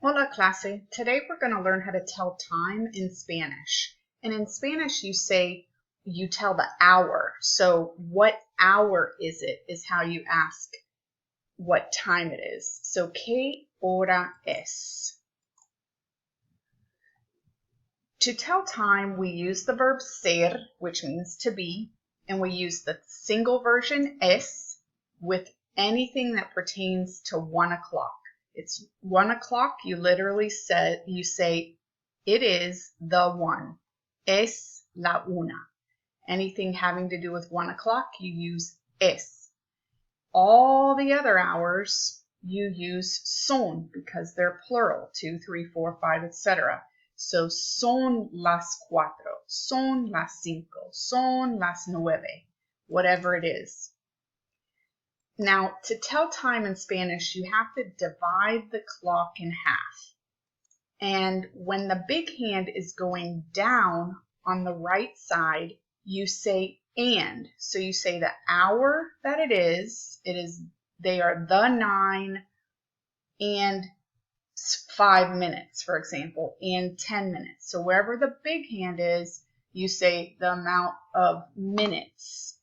Hola clase. Today we're going to learn how to tell time in Spanish. And in Spanish you tell the hour. So what hour is it is how you ask what time it is. So ¿qué hora es? To tell time, we use the verb ser, which means to be, and we use the single version es with anything that pertains to 1 o'clock. It's 1 o'clock, you literally say it is the one. Es la una. Anything having to do with 1 o'clock, you use es. All the other hours, you use son because they're plural, 2, 3, 4, 5, etc. So son las 4, son las 5, son las 9, whatever it is. Now, to tell time in Spanish, you have to divide the clock in half. And when the big hand is going down on the right side, you say and. So you say the hour that they are the 9 and 5 minutes, for example, and 10 minutes. So wherever the big hand is, you say the amount of minutes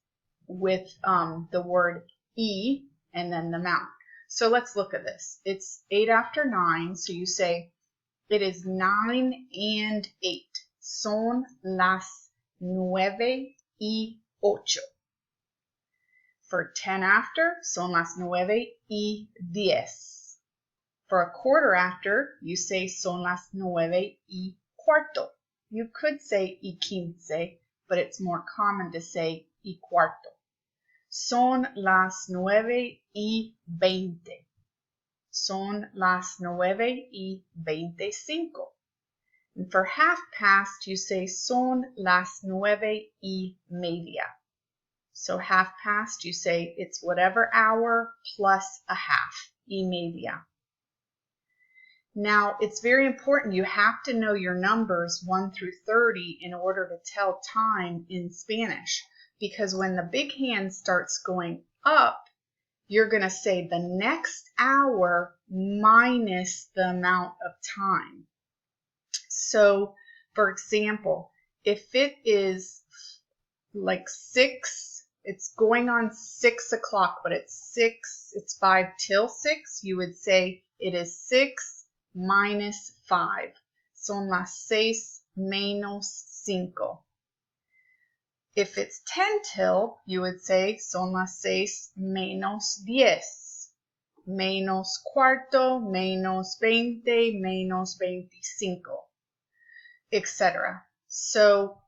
with the word E and then the amount. So let's look at this. It's 8 after 9, so you say it is 9 and 8. Son las 9:08. For 10 after, son las 9:10. For a quarter after, you say son las 9:15. You could say y 15, but it's more common to say y cuarto. Son las 9:20. Son las 9:25. And for half past, you say son las 9:30. So half past, you say it's whatever hour plus a half, y media. Now, it's very important. You have to know your numbers 1 through 30 in order to tell time in Spanish. Because when the big hand starts going up, you're going to say the next hour minus the amount of time. So, for example, if it is like 6, it's going on 6 o'clock, but it's 5 till 6, you would say it is 6 minus 5. Son las 6 menos 5. If it's 10 till, you would say son las 6 menos 10. Menos cuarto, menos 20, menos 25, etc. So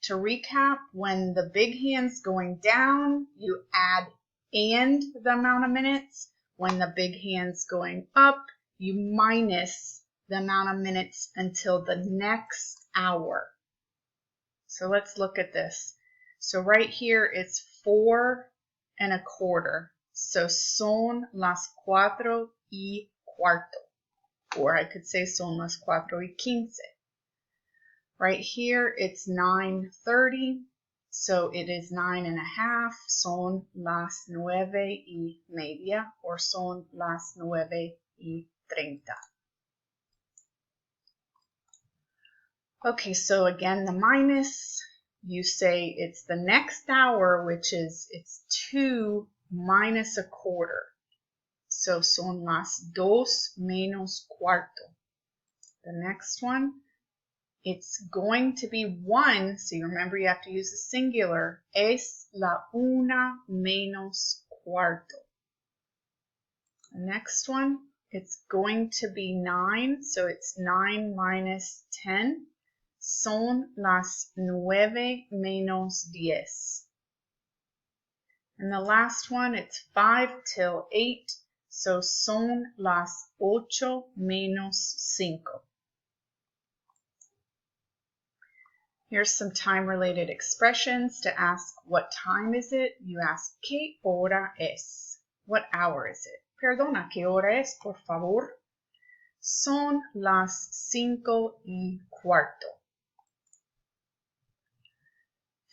to recap, when the big hand's going down, you add and the amount of minutes. When the big hand's going up, you minus the amount of minutes until the next hour. So let's look at this. So right here it's 4 1/4. So son las 4:15. Or I could say son las 4:15. Right here it's 9:30. So it is 9 1/2. Son las 9:30. Or son las 9:30. Okay, so again, the minus, you say it's the next hour, which is, it's 2 minus 1/4. So son las 2 menos cuarto. The next one, it's going to be 1, so you remember you have to use the singular. Es la 1 menos cuarto. The next one, it's going to be 9, so it's 9 minus 10. Son las 9 menos 10. And the last one, it's 5 till 8, so son las 8 menos 5. Here's some time-related expressions. To ask what time is it, you ask ¿qué hora es? What hour is it? Perdona, ¿qué hora es, por favor? Son las 5:15.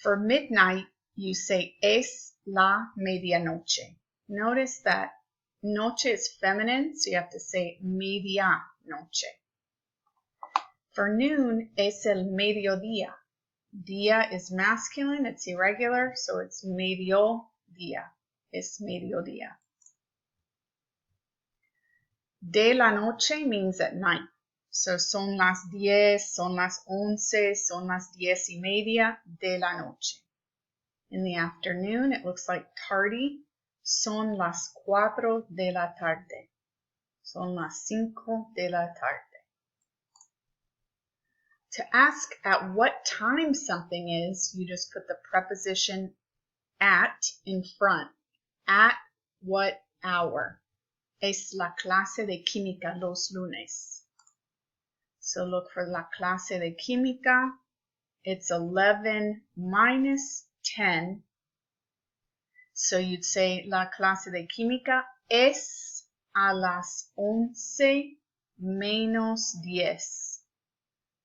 For midnight, you say es la medianoche. Notice that noche is feminine, so you have to say media noche. For noon, es el mediodía. Día is masculine, it's irregular, so it's mediodía. Es mediodía. De la noche means at night. So son las 10, son las 11, son las 10:30 de la noche. In the afternoon, it looks like tardy. Son las 4 de la tarde. Son las 5 de la tarde. To ask at what time something is, you just put the preposition at in front. At what hour? Es la clase de química los lunes. So look for la clase de química. It's 11 minus 10. So you'd say la clase de química es a las 11 menos 10.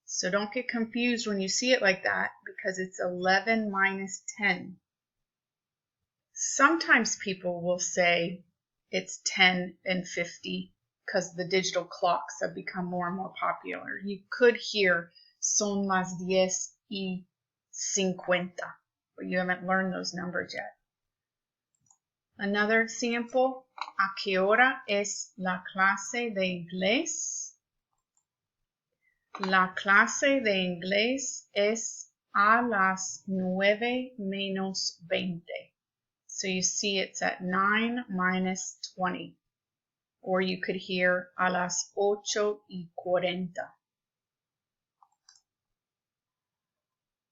So don't get confused when you see it like that because it's 11 minus 10. Sometimes people will say it's 10 and 50 because the digital clocks have become more and more popular. You could hear son las 10:50, but you haven't learned those numbers yet. Another example, ¿a qué hora es la clase de inglés? La clase de inglés es a las 9 menos 20. So you see it's at 9 minus 20. Or you could hear a las 8:40.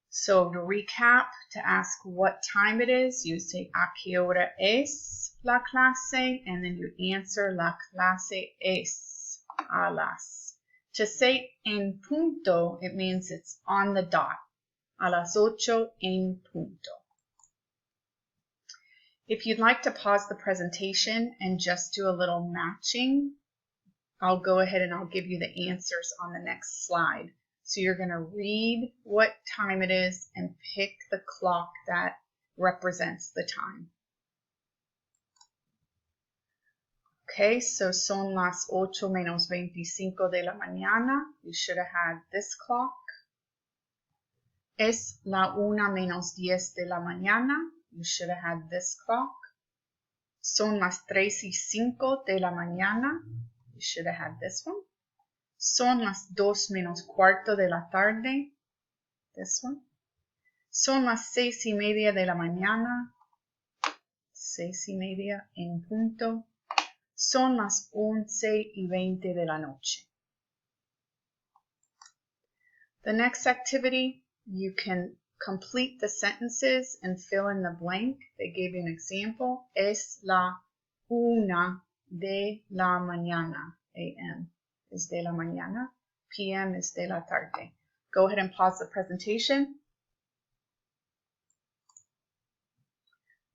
So to recap, to ask what time it is, you say ¿a qué hora es la clase? And then you answer la clase es a las. To say en punto, it means it's on the dot. A las 8 en punto. If you'd like to pause the presentation and just do a little matching, I'll go ahead and I'll give you the answers on the next slide. So you're going to read what time it is and pick the clock that represents the time. Okay, so son las 8 menos 25 de la mañana. You should have had this clock. Es la 1 menos 10 de la mañana. You should have had this clock. Son las 3:05 de la mañana. You should have had this one. Son las 2 menos cuarto de la tarde. This one. Son las 6:30 de la mañana. 6:30 en punto. Son las 11:20 de la noche. The next activity, you can complete the sentences and fill in the blank. They gave you an example. Es la 1 de la mañana. AM is de la mañana. PM is de la tarde. Go ahead and pause the presentation.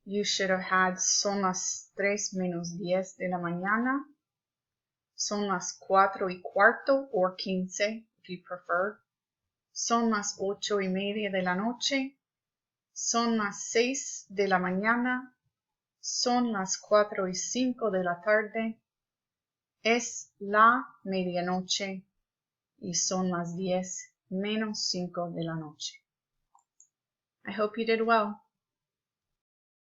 You should have had son las 3 menos 10 de la mañana. Son las 4:15 or 15 if you prefer. Son las 8:30 de la noche. Son las 6 de la mañana. Son las 4:05 de la tarde. Es la medianoche. Y son las 10 menos 5 de la noche. I hope you did well.